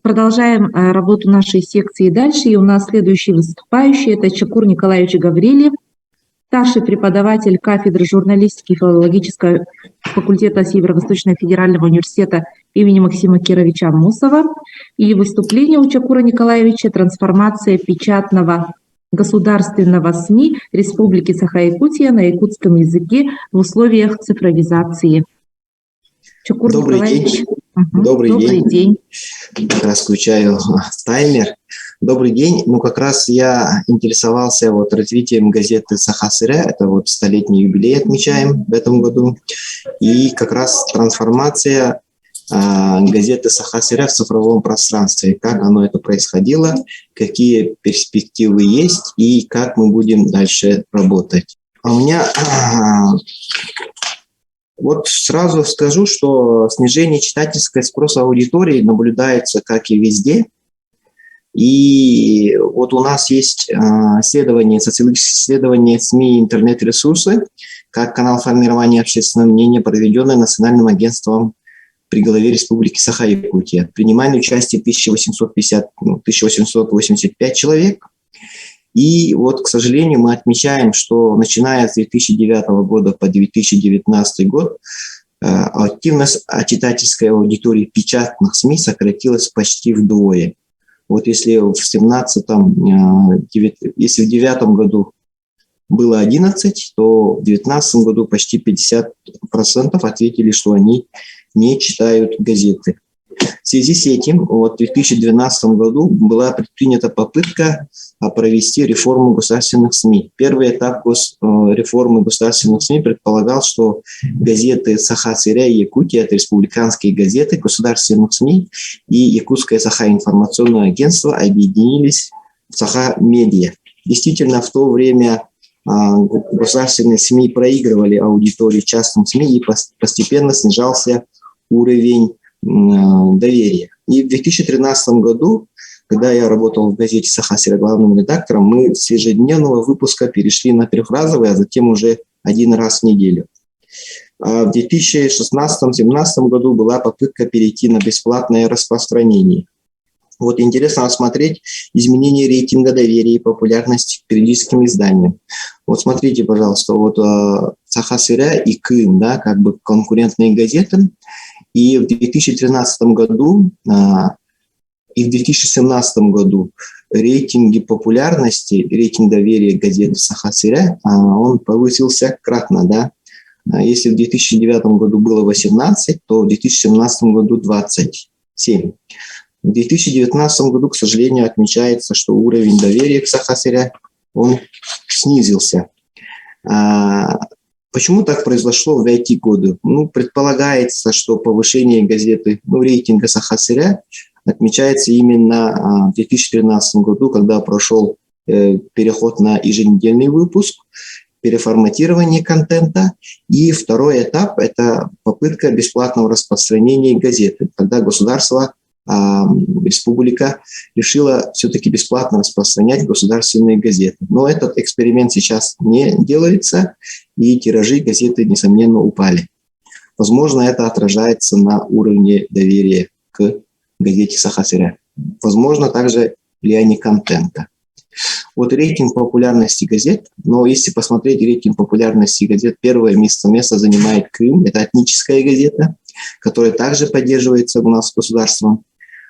Продолжаем работу нашей секции дальше. И у нас следующий выступающий – это Чакур Николаевич Гаврилев, старший преподаватель кафедры журналистики и филологического факультета Северо-Восточного федерального университета имени Максима Кировича Мусова. И выступление у Чакура Николаевича «Трансформация печатного государственного СМИ Республики Саха-Якутия на якутском языке в условиях цифровизации». Чакур Добрый Николаевич. день. Добрый день. Как раз включаю таймер. Добрый день. Как раз я интересовался развитием газеты «Саха-Сырья». Это столетний юбилей отмечаем в этом году. И как раз трансформация газеты «Саха-Сырья» в цифровом пространстве. Как оно это происходило, какие перспективы есть и как мы будем дальше работать. У меня... сразу скажу, что снижение читательского спроса аудитории наблюдается как и везде. И у нас есть социологические исследования СМИ и интернет-ресурсы, как канал формирования общественного мнения, проведенное Национальным агентством при главе Республики Саха-Якутия. Принимали участие 1885 человек. И к сожалению, мы отмечаем, что начиная с 2009 года по 2019 год активность читательской аудитории печатных СМИ сократилась почти вдвое. Если в 2009 году было 11, то в 2019 году почти 50% ответили, что они не читают газеты. В связи с этим в 2012 году была предпринята попытка провести реформу государственных СМИ. Первый этап реформы государственных СМИ предполагал, что газеты «Саха-Сырья» и «Якутия» – это республиканские газеты государственных СМИ, и Якутское Саха-информационное агентство объединились в Саха-Медиа. Действительно, в то время государственные СМИ проигрывали аудитории частным СМИ, и постепенно снижался уровень доверия. И в 2013 году, когда я работал в газете «Саха-Сырья» главным редактором, мы с ежедневного выпуска перешли на трехразовый, а затем уже один раз в неделю. А в 2016-2017 году была попытка перейти на бесплатное распространение. Интересно рассмотреть изменение рейтинга доверия и популярности к периодическим изданиям. Смотрите, пожалуйста, «Саха-Сырья» и «Кым», конкурентные газеты. И в 2013 году и в 2017 году рейтинги популярности, рейтинг доверия газеты «Саха-Сырья», он повысился кратно. Если в 2009 году было 18, то в 2017 году 27. В 2019 году, к сожалению, отмечается, что уровень доверия к «Саха-Сырья» он снизился. Почему так произошло в эти годы? Предполагается, что повышение газеты, рейтинга «Саха-Сырья» отмечается именно в 2013 году, когда прошел переход на еженедельный выпуск, переформатирование контента. И второй этап – это попытка бесплатного распространения газеты, когда государство, республика решила все-таки бесплатно распространять государственные газеты. Но этот эксперимент сейчас не делается, и тиражи газеты, несомненно, упали. Возможно, это отражается на уровне доверия к газете «Саха-Сырья». Возможно, также влияние контента. Рейтинг популярности газет. Но если посмотреть рейтинг популярности газет, первое место занимает «Крым». Это этническая газета, которая также поддерживается у нас государством,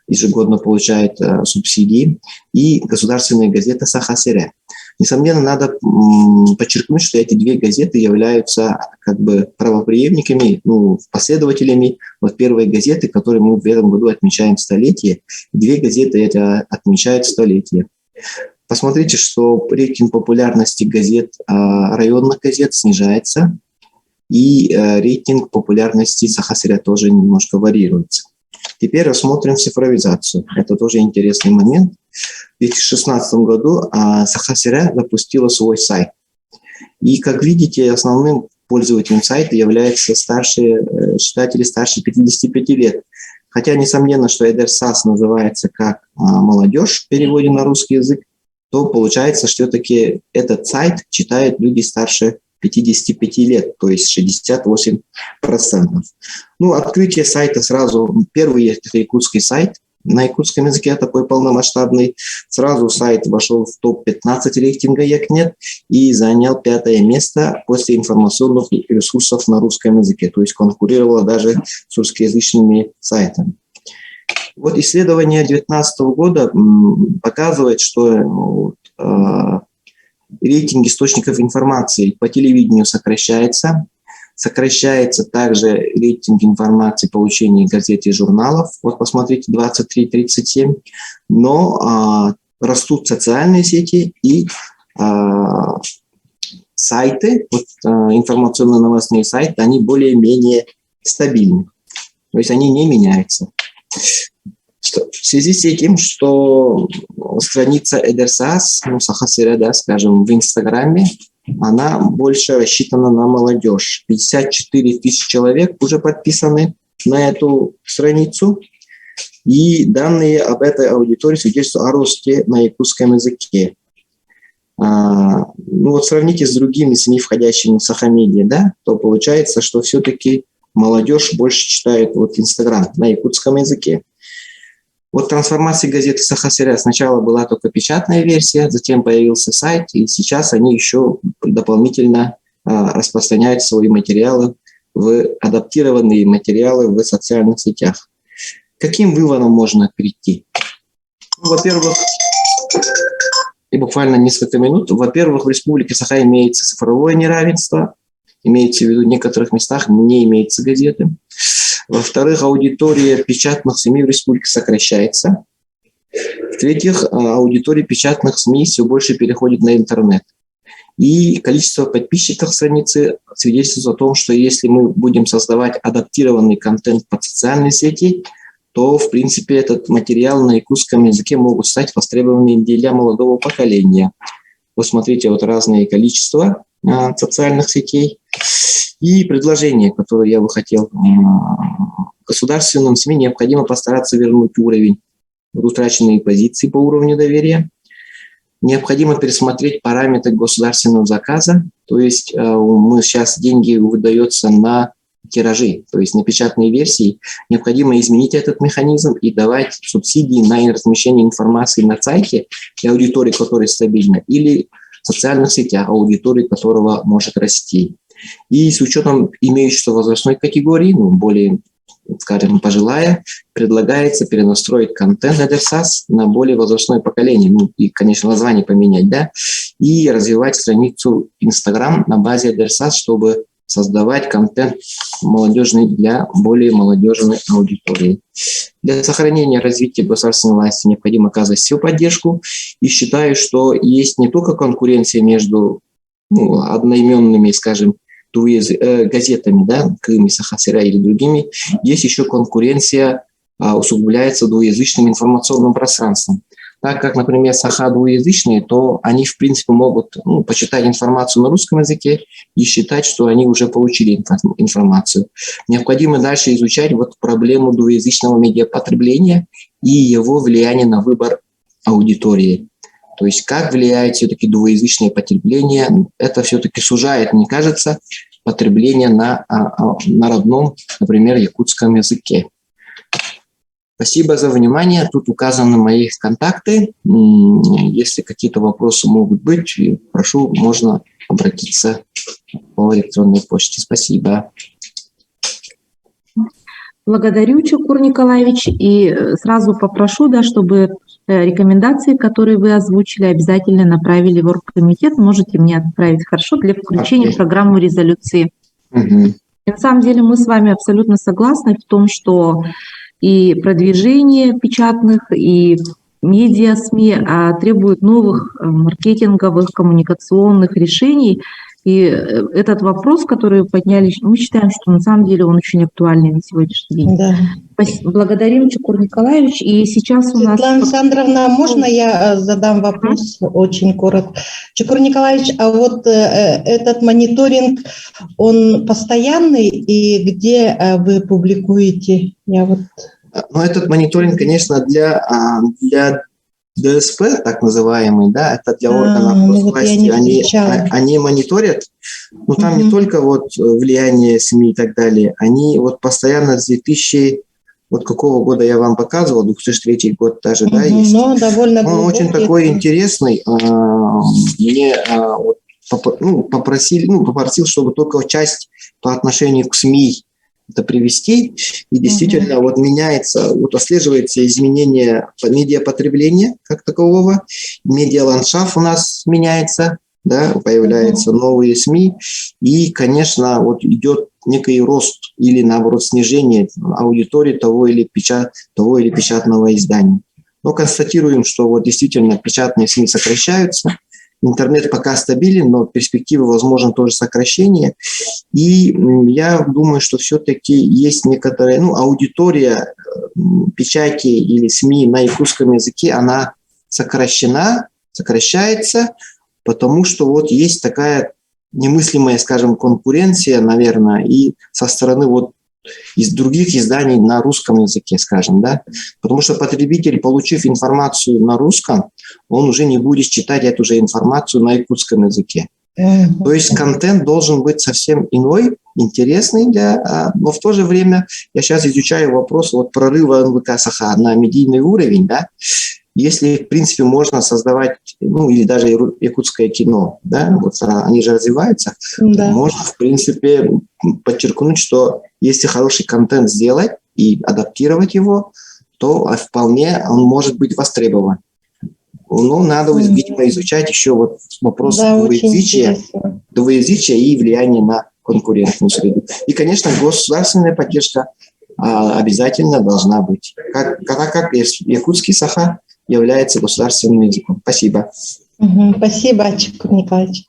ежегодно получает субсидии, и государственная газета «Саха-Сырья». Несомненно, надо подчеркнуть, что эти две газеты являются правопреемниками, последователями первой газеты, которой мы в этом году отмечаем столетие. Две газеты это отмечают столетие. Посмотрите, что рейтинг популярности газет, районных газет снижается, и рейтинг популярности «Саха-Сырья» тоже немножко варьируется. Теперь рассмотрим цифровизацию. Это тоже интересный момент. В 2016 году «Саха-Сырья» запустила свой сайт. И, как видите, основным пользователем сайта являются читатели старше 55 лет. Хотя, несомненно, что ЭДР-САС называется как «молодежь» в переводе на русский язык, то получается, что все-таки этот сайт читают люди старше 55 лет, то есть 68%. Открытие сайта сразу. Первый – это якутский сайт. на якутском языке, такой полномасштабный. Сразу сайт вошел в топ-15 рейтинга Якнет и занял 5-е место после информационных ресурсов на русском языке, то есть конкурировала даже с русскоязычными сайтами. Вот исследование 2019 года показывает, что рейтинг источников информации по телевидению сокращается. Сокращается также рейтинг информации получения газет и журналов. Вот посмотрите, 23-37. Но растут социальные сети и сайты, вот, информационно-новостные сайты, они более-менее стабильны. То есть они не меняются. В связи с этим, что страница Эдерсас, Сахасыра, да, скажем, в Инстаграме, она больше рассчитана на молодежь. 54 тысячи человек уже подписаны на эту страницу. И данные об этой аудитории свидетельствуют о росте на якутском языке. Вот сравните с другими СМИ, входящими в Сахамедиа, да, то получается, что все-таки молодежь больше читает вот Инстаграм на якутском языке. Вот трансформация газеты Сахасыра сначала была только печатная версия, затем появился сайт, и сейчас они еще дополнительно распространяют свои материалы, адаптированные материалы в социальных сетях. Каким выводом можно прийти? Во-первых, и буквально несколько минут. Во-первых, в Республике Саха имеется цифровое неравенство, имеется в виду в некоторых местах не имеется газеты. Во-вторых, аудитория печатных СМИ в республике сокращается. В-третьих, аудитория печатных СМИ все больше переходит на интернет. И количество подписчиков страницы свидетельствует о том, что если мы будем создавать адаптированный контент под социальные сети, то, в принципе, этот материал на якутском языке могут стать востребованными для молодого поколения. Вот смотрите, вот разные количества социальных сетей. И предложение, которое я бы хотел. Государственным СМИ необходимо постараться вернуть уровень, утраченные позиции по уровню доверия. Необходимо пересмотреть параметры государственного заказа. То есть сейчас деньги выдаются на тиражи, то есть на печатные версии. Необходимо изменить этот механизм и давать субсидии на размещение информации на сайте для аудитории, которая стабильна, или в социальных сетях, аудитории которого может расти. И с учетом имеющейся возрастной категории, более, скажем, пожилая, предлагается перенастроить контент Эдерсас на более возрастное поколение. И, конечно, название поменять, да, и развивать страницу Instagram на базе Эдерсас, чтобы создавать контент молодежный для более молодежной аудитории. Для сохранения развития государственной власти необходимо оказывать всю поддержку. И считаю, что есть не только конкуренция между одноименными, скажем, газетами, да, Крым и Сахасыра или другими, есть еще конкуренция, усугубляется двуязычным информационным пространством. Так как, например, Саха двуязычные, то они, в принципе, могут почитать информацию на русском языке и считать, что они уже получили информацию. Необходимо дальше изучать вот проблему двуязычного медиапотребления и его влияние на выбор аудитории. То есть как влияет все-таки двуязычное потребление. Это все-таки сужает, мне кажется, потребление на родном, например, якутском языке. Спасибо за внимание. Тут указаны мои контакты. Если какие-то вопросы могут быть, прошу, можно обратиться по электронной почте. Спасибо. Благодарю, Чукур Николаевич. И сразу попрошу, да, чтобы рекомендации, которые вы озвучили, обязательно направили в оргкомитет. Можете мне отправить, хорошо, для включения в программу резолюции. И на самом деле мы с вами абсолютно согласны в том, что и продвижение печатных, и медиа СМИ требуют новых маркетинговых, коммуникационных решений. И этот вопрос, который вы подняли, мы считаем, что на самом деле он очень актуальный на сегодняшний день. Да. Благодарим, Чукур Николаевич. И сейчас у нас... Светлана Александровна, можно я задам вопрос очень коротко? Чукур Николаевич, а вот этот мониторинг, он постоянный, и где вы публикуете? Этот мониторинг, конечно, для ДСП, так называемый, да, это для органов власти, они мониторят, но там не только вот влияние СМИ и так далее, они вот постоянно с 2000 вот какого года я вам показывал, 2003 год даже, да, Мгм. есть. Но довольно Он очень глубокий. такой интересный. Мне вот попросил, чтобы только часть по отношению к СМИ это привести. И действительно вот меняется, вот отслеживается изменение медиапотребления как такового. Медиаландшафт у нас меняется, да, появляются новые СМИ. И, конечно, вот идет некий рост или, наоборот, снижение аудитории того или печатного издания. Но констатируем, что вот действительно печатные СМИ сокращаются. Интернет пока стабилен, но перспективы, возможно, тоже сокращение. И я думаю, что все-таки есть некоторая аудитория печати или СМИ на якутском языке, она сокращается, потому что вот есть такая немыслимая, скажем, конкуренция, наверное, и со стороны вот из других изданий на русском языке, скажем, да, потому что потребитель, получив информацию на русском, он уже не будет читать эту же информацию на якутском языке. То есть контент должен быть совсем иной, интересный, но в то же время я сейчас изучаю вопрос вот прорыва НВК Саха на медийный уровень, да, если, в принципе, можно создавать, или даже якутское кино, да, вот они же развиваются, Да. можно, в принципе, подчеркнуть, что если хороший контент сделать и адаптировать его, то вполне он может быть востребован. Но надо, видимо, изучать еще вот вопрос двуязычия и влияния на конкурентную среду. И, конечно, государственная поддержка обязательно должна быть. Как якутский Саха является государственным языком. Спасибо. Спасибо, Чакур Николаевич.